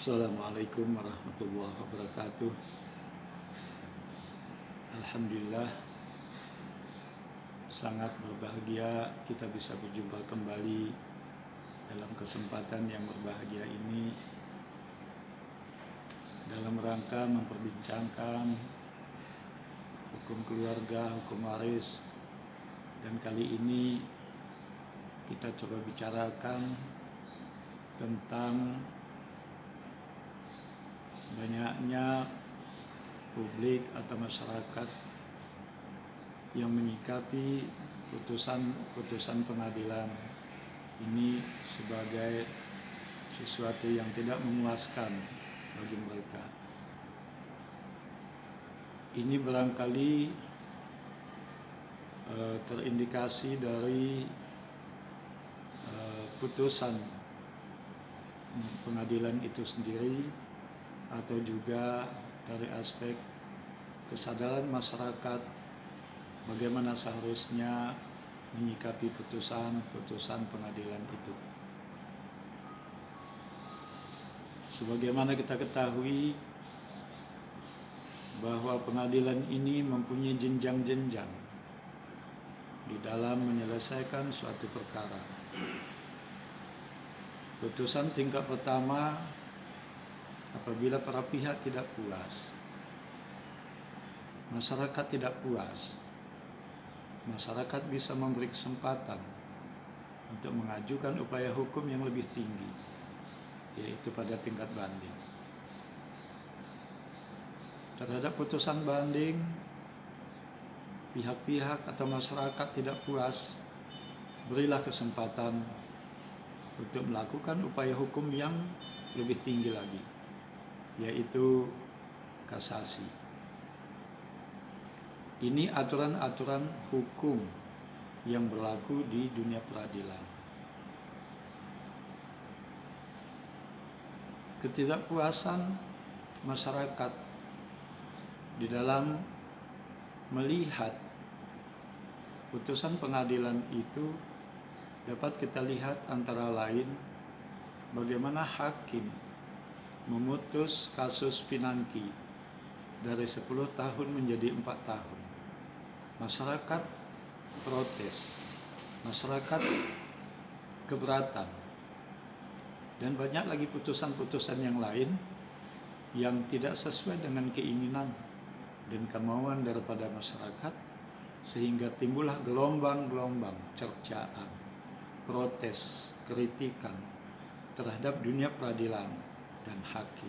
Assalamualaikum warahmatullahi wabarakatuh. Alhamdulillah, sangat berbahagia kita bisa berjumpa kembali dalam kesempatan yang berbahagia ini dalam rangka memperbincangkan hukum keluarga, hukum waris. Dan kali ini kita coba bicarakan tentang banyaknya publik atau masyarakat yang menyikapi putusan pengadilan ini sebagai sesuatu yang tidak memuaskan bagi mereka. Ini barangkali terindikasi dari putusan pengadilan itu sendiri, atau juga dari aspek kesadaran masyarakat bagaimana seharusnya menyikapi putusan pengadilan itu. Sebagaimana kita ketahui bahwa pengadilan ini mempunyai jenjang-jenjang di dalam menyelesaikan suatu perkara. Putusan tingkat pertama, apabila para pihak tidak puas, masyarakat tidak puas, masyarakat bisa memberi kesempatan untuk mengajukan upaya hukum yang lebih tinggi, yaitu pada tingkat banding. Terhadap putusan banding, pihak-pihak atau masyarakat tidak puas, berilah kesempatan untuk melakukan upaya hukum yang lebih tinggi lagi, yaitu kasasi. Ini aturan-aturan hukum yang berlaku di dunia peradilan. Ketidakpuasan masyarakat di dalam melihat putusan pengadilan itu dapat kita lihat antara lain bagaimana hakim memutus kasus Pinangki dari 10 tahun menjadi 4 tahun. Masyarakat protes, masyarakat keberatan, dan banyak lagi putusan-putusan yang lain yang tidak sesuai dengan keinginan dan kemauan daripada masyarakat, sehingga timbullah gelombang-gelombang cercaan, protes, kritikan terhadap dunia peradilan dan hakim.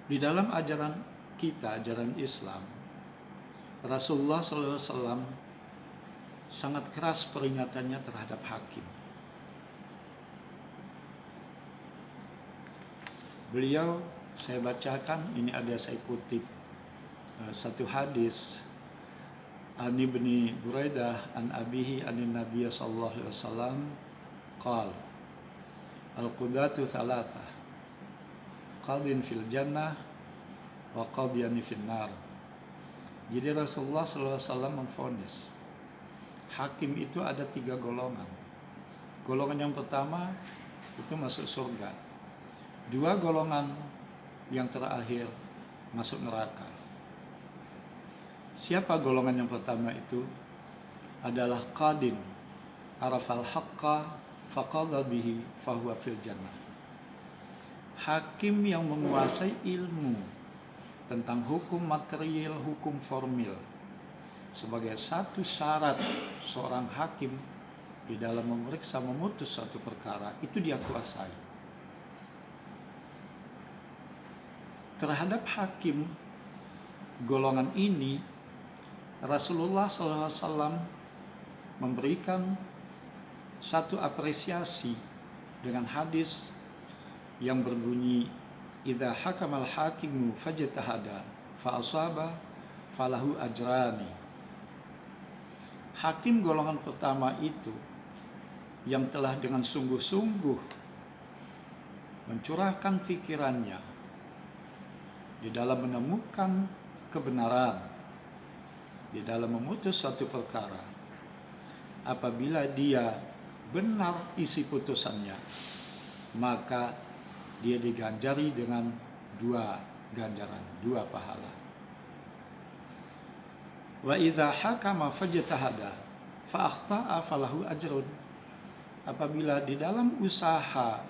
Di dalam ajaran kita, ajaran Islam, Rasulullah SAW sangat keras peringatannya terhadap hakim. Beliau, saya bacakan, ini ada saya kutip satu hadis an Ibni Buraidah an abihi anin Nabiy sallallahu alaihi wasallam qala al-qudatu thalathah qadin fil jannah wa qadiyani fil nar. Jadi Rasulullah SAW memvonis hakim itu ada 3 golongan. Golongan yang pertama itu masuk surga. 2 golongan yang terakhir masuk neraka. Siapa golongan yang pertama itu? Adalah qadin arafal haqqa faqadha bihi fahuwa fil jannah. Hakim yang menguasai ilmu tentang hukum material, hukum formil, sebagai satu syarat seorang hakim di dalam memeriksa, memutus suatu perkara, itu dia kuasai. Terhadap hakim golongan ini, Rasulullah SAW memberikan satu apresiasi dengan hadis yang berbunyi, idza hakamal hakimu fajtahada fa asaba falahu ajrani. Hakim golongan pertama itu yang telah dengan sungguh-sungguh mencurahkan pikirannya di dalam menemukan kebenaran, di dalam memutus suatu perkara, apabila dia benar isi putusannya, maka dia diganjari dengan 2 ganjaran, 2 pahala. Wa idza hakama fajtahada fa akhta'a falahu ajrun. Apabila di dalam usaha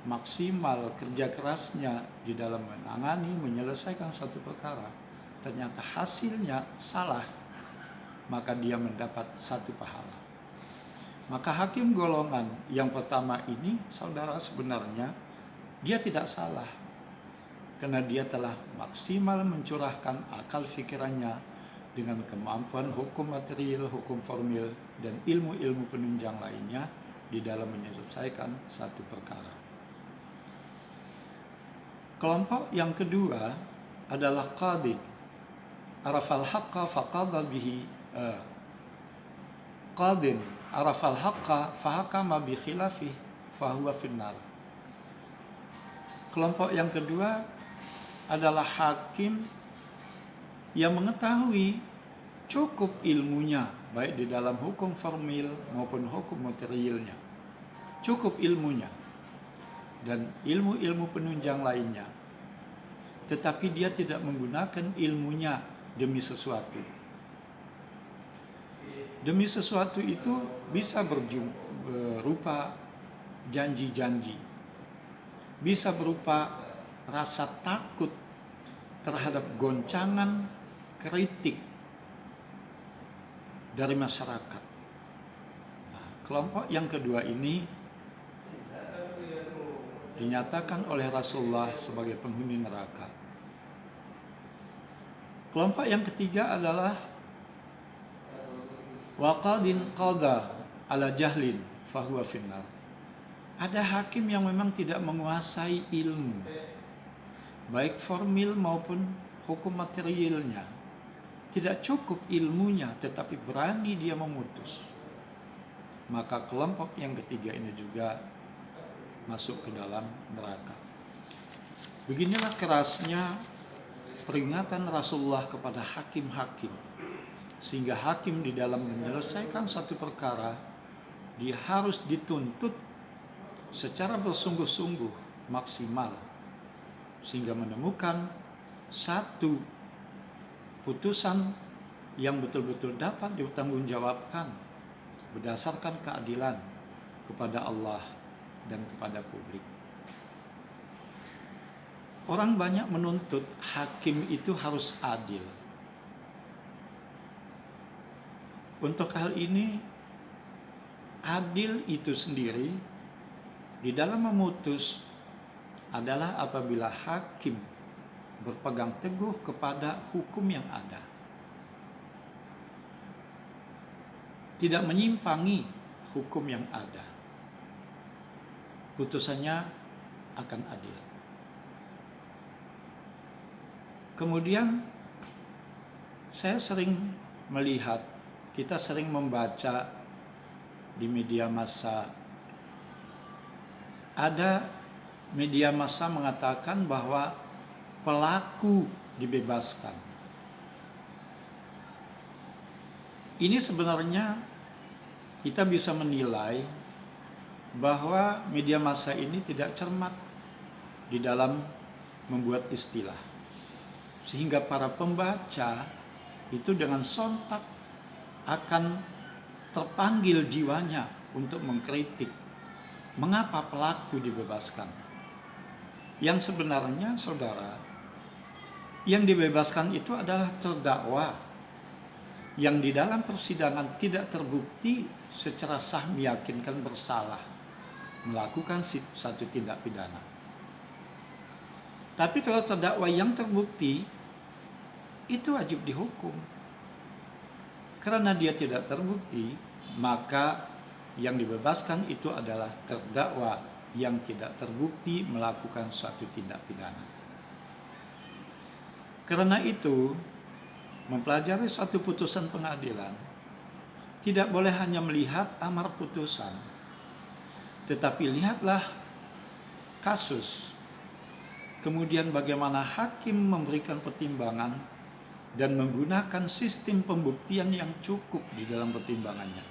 maksimal kerja kerasnya di dalam menangani menyelesaikan satu perkara, ternyata hasilnya salah, maka dia mendapat 1 pahala. Maka hakim golongan yang pertama ini, saudara, sebenarnya dia tidak salah, karena dia telah maksimal mencurahkan akal pikirannya dengan kemampuan hukum material, hukum formil, dan ilmu-ilmu penunjang lainnya di dalam menyelesaikan satu perkara. Kelompok yang kedua adalah qadin arafal haqqa faqadha bihi. Qadin arafal haqqa fahakama bi khilafih fahuwa finnar. Kelompok yang kedua adalah hakim yang mengetahui cukup ilmunya, baik di dalam hukum formil maupun hukum materialnya. Cukup ilmunya dan ilmu-ilmu penunjang lainnya, tetapi dia tidak menggunakan ilmunya demi sesuatu. Demi sesuatu itu bisa berupa janji-janji, bisa berupa rasa takut terhadap goncangan kritik dari masyarakat. Nah, kelompok yang kedua ini dinyatakan oleh Rasulullah sebagai penghuni neraka. Kelompok yang ketiga adalah waqadin qada ala jahlin fahuwa finnar. Ada hakim yang memang tidak menguasai ilmu, baik formil maupun hukum materialnya. Tidak cukup ilmunya, tetapi berani dia memutus. Maka kelompok yang ketiga ini juga masuk ke dalam neraka. Beginilah kerasnya peringatan Rasulullah kepada hakim-hakim, sehingga hakim di dalam menyelesaikan suatu perkara, dia harus dituntut secara bersungguh-sungguh maksimal, sehingga menemukan satu putusan yang betul-betul dapat dipertanggungjawabkan berdasarkan keadilan kepada Allah dan kepada publik. Orang banyak menuntut hakim itu harus adil. Untuk hal ini, adil itu sendiri di dalam memutus adalah apabila hakim berpegang teguh kepada hukum yang ada, tidak menyimpangi hukum yang ada, putusannya akan adil. Kemudian saya sering melihat, kita sering membaca di media massa, ada media massa mengatakan bahwa pelaku dibebaskan. Ini sebenarnya kita bisa menilai bahwa media massa ini tidak cermat di dalam membuat istilah, sehingga para pembaca itu dengan sontak akan terpanggil jiwanya untuk mengkritik mengapa pelaku dibebaskan. Yang sebenarnya, saudara, yang dibebaskan itu adalah terdakwa yang di dalam persidangan tidak terbukti secara sah meyakinkan bersalah melakukan satu tindak pidana. Tapi kalau terdakwa yang terbukti, itu wajib dihukum. Karena dia tidak terbukti, maka yang dibebaskan itu adalah terdakwa yang tidak terbukti melakukan suatu tindak pidana. Karena itu, mempelajari suatu putusan pengadilan tidak boleh hanya melihat amar putusan, tetapi lihatlah kasus. Kemudian bagaimana hakim memberikan pertimbangan dan menggunakan sistem pembuktian yang cukup di dalam pertimbangannya.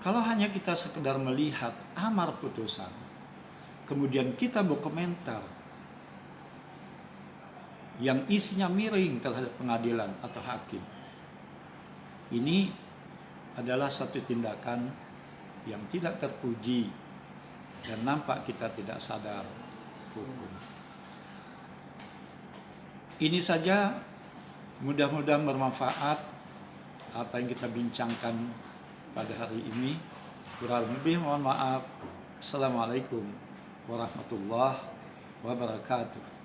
Kalau hanya kita sekedar melihat amar putusan, kemudian kita berkomentar yang isinya miring terhadap pengadilan atau hakim, ini adalah satu tindakan yang tidak terpuji dan nampak kita tidak sadar hukum. Ini saja, mudah-mudahan bermanfaat apa yang kita bincangkan pada hari ini. Kurang lebih mohon maaf. Assalamualaikum warahmatullahi wabarakatuh.